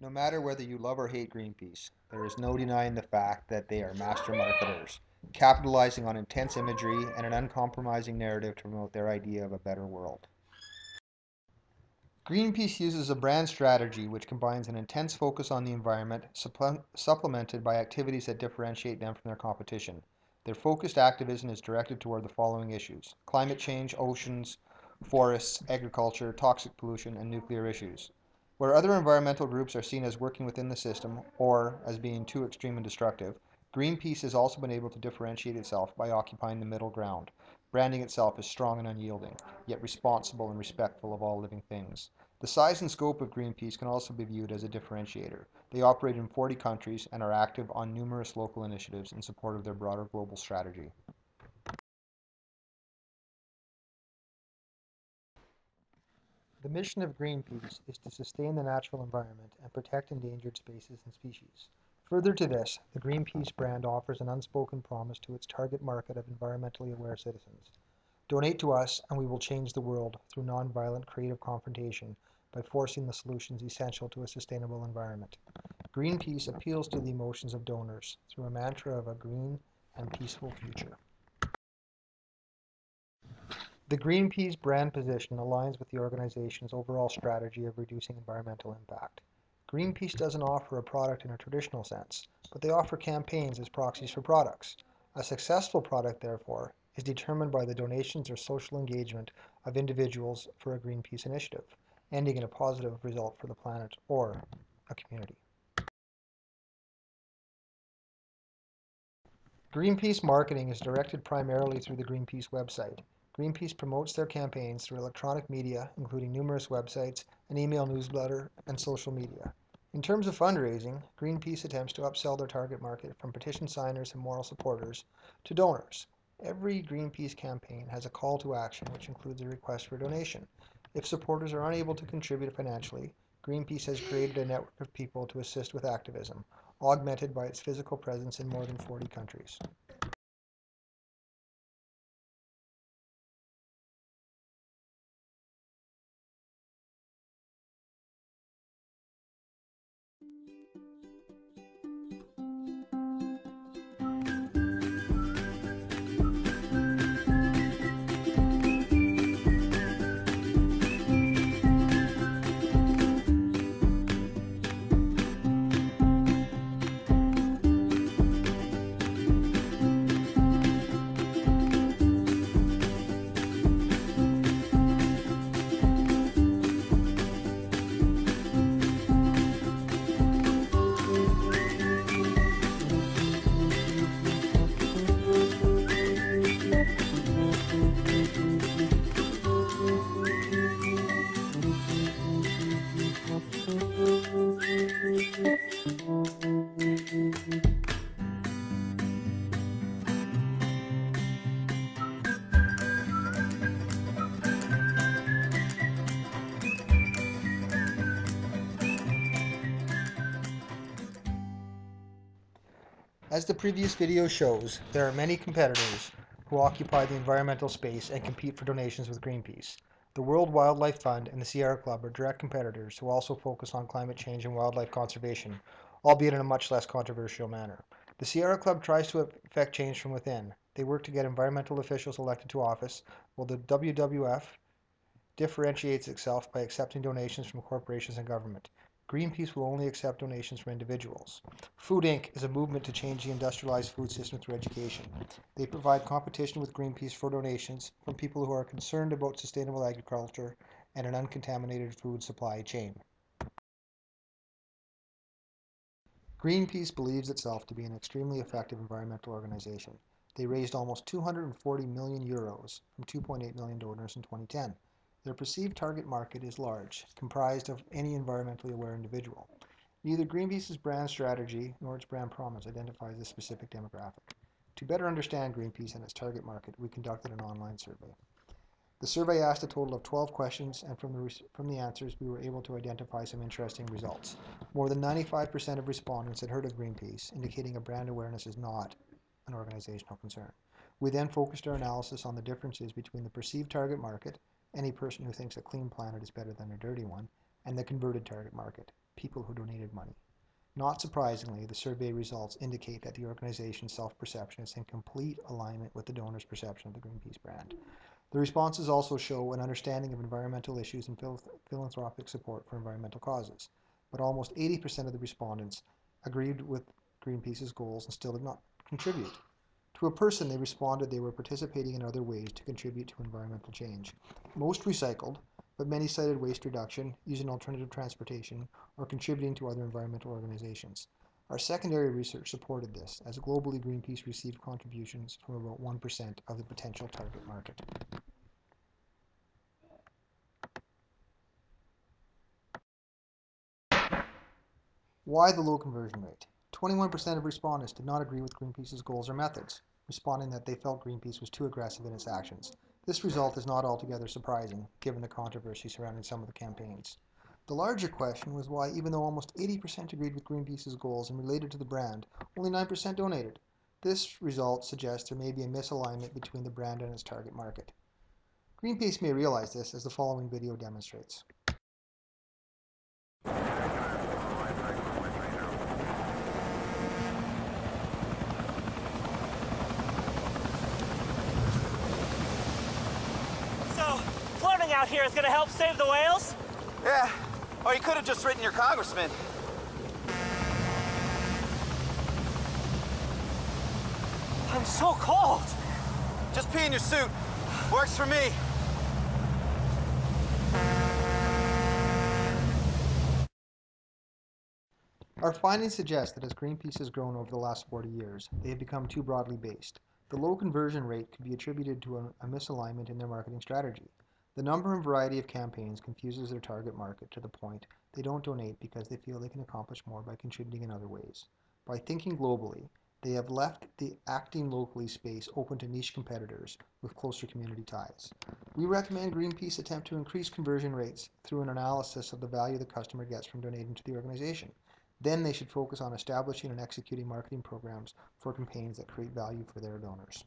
No matter whether you love or hate Greenpeace, there is no denying the fact that they are master marketers, capitalizing on intense imagery and an uncompromising narrative to promote their idea of a better world. Greenpeace uses a brand strategy which combines an intense focus on the environment, supplemented by activities that differentiate them from their competition. Their focused activism is directed toward the following issues: climate change, oceans, forests, agriculture, toxic pollution, and nuclear issues. Where other environmental groups are seen as working within the system or as being too extreme and destructive, Greenpeace has also been able to differentiate itself by occupying the middle ground, branding itself as strong and unyielding, yet responsible and respectful of all living things. The size and scope of Greenpeace can also be viewed as a differentiator. They operate in 40 countries and are active on numerous local initiatives in support of their broader global strategy. The mission of Greenpeace is to sustain the natural environment and protect endangered species and species. Further to this, the Greenpeace brand offers an unspoken promise to its target market of environmentally aware citizens. Donate to us and we will change the world through nonviolent creative confrontation by forcing the solutions essential to a sustainable environment. Greenpeace appeals to the emotions of donors through a mantra of a green and peaceful future. The Greenpeace brand position aligns with the organization's overall strategy of reducing environmental impact. Greenpeace doesn't offer a product in a traditional sense, but they offer campaigns as proxies for products. A successful product, therefore, is determined by the donations or social engagement of individuals for a Greenpeace initiative, ending in a positive result for the planet or a community. Greenpeace marketing is directed primarily through the Greenpeace website. Greenpeace promotes their campaigns through electronic media, including numerous websites, an email newsletter, and social media. In terms of fundraising, Greenpeace attempts to upsell their target market from petition signers and moral supporters to donors. Every Greenpeace campaign has a call to action which includes a request for a donation. If supporters are unable to contribute financially, Greenpeace has created a network of people to assist with activism, augmented by its physical presence in more than 40 countries. As the previous video shows, there are many competitors who occupy the environmental space and compete for donations with Greenpeace. The World Wildlife Fund and the Sierra Club are direct competitors who also focus on climate change and wildlife conservation, albeit in a much less controversial manner. The Sierra Club tries to effect change from within. They work to get environmental officials elected to office, while the WWF differentiates itself by accepting donations from corporations and government. Greenpeace will only accept donations from individuals. Food Inc. is a movement to change the industrialized food system through education. They provide competition with Greenpeace for donations from people who are concerned about sustainable agriculture and an uncontaminated food supply chain. Greenpeace believes itself to be an extremely effective environmental organization. They raised almost 240 million euros from 2.8 million donors in 2010. Their perceived target market is large, comprised of any environmentally aware individual. Neither Greenpeace's brand strategy nor its brand promise identifies a specific demographic. To better understand Greenpeace and its target market, we conducted an online survey. The survey asked a total of 12 questions, and from the answers, we were able to identify some interesting results. More than 95% of respondents had heard of Greenpeace, indicating a brand awareness is not an organizational concern. We then focused our analysis on the differences between the perceived target market, any person who thinks a clean planet is better than a dirty one, and the converted target market, people who donated money. Not surprisingly, the survey results indicate that the organization's self-perception is in complete alignment with the donor's perception of the Greenpeace brand. The responses also show an understanding of environmental issues and philanthropic support for environmental causes, but almost 80% of the respondents agreed with Greenpeace's goals and still did not contribute. To a person, they responded they were participating in other ways to contribute to environmental change. Most recycled, but many cited waste reduction, using alternative transportation, or contributing to other environmental organizations. Our secondary research supported this, as globally Greenpeace received contributions from about 1% of the potential target market. Why the low conversion rate? 21% of respondents did not agree with Greenpeace's goals or methods, responding that they felt Greenpeace was too aggressive in its actions. This result is not altogether surprising, given the controversy surrounding some of the campaigns. The larger question was why, even though almost 80% agreed with Greenpeace's goals and related to the brand, only 9% donated. This result suggests there may be a misalignment between the brand and its target market. Greenpeace may realize this, as the following video demonstrates. Out here is going to help save the whales? Yeah, or you could have just written your congressman. I'm so cold. Just pee in your suit. Works for me. Our findings suggest that as Greenpeace has grown over the last 40 years, they have become too broadly based. The low conversion rate could be attributed to a misalignment in their marketing strategy. The number and variety of campaigns confuses their target market to the point they don't donate because they feel they can accomplish more by contributing in other ways. By thinking globally, they have left the acting locally space open to niche competitors with closer community ties. We recommend Greenpeace attempt to increase conversion rates through an analysis of the value the customer gets from donating to the organization. Then they should focus on establishing and executing marketing programs for campaigns that create value for their donors.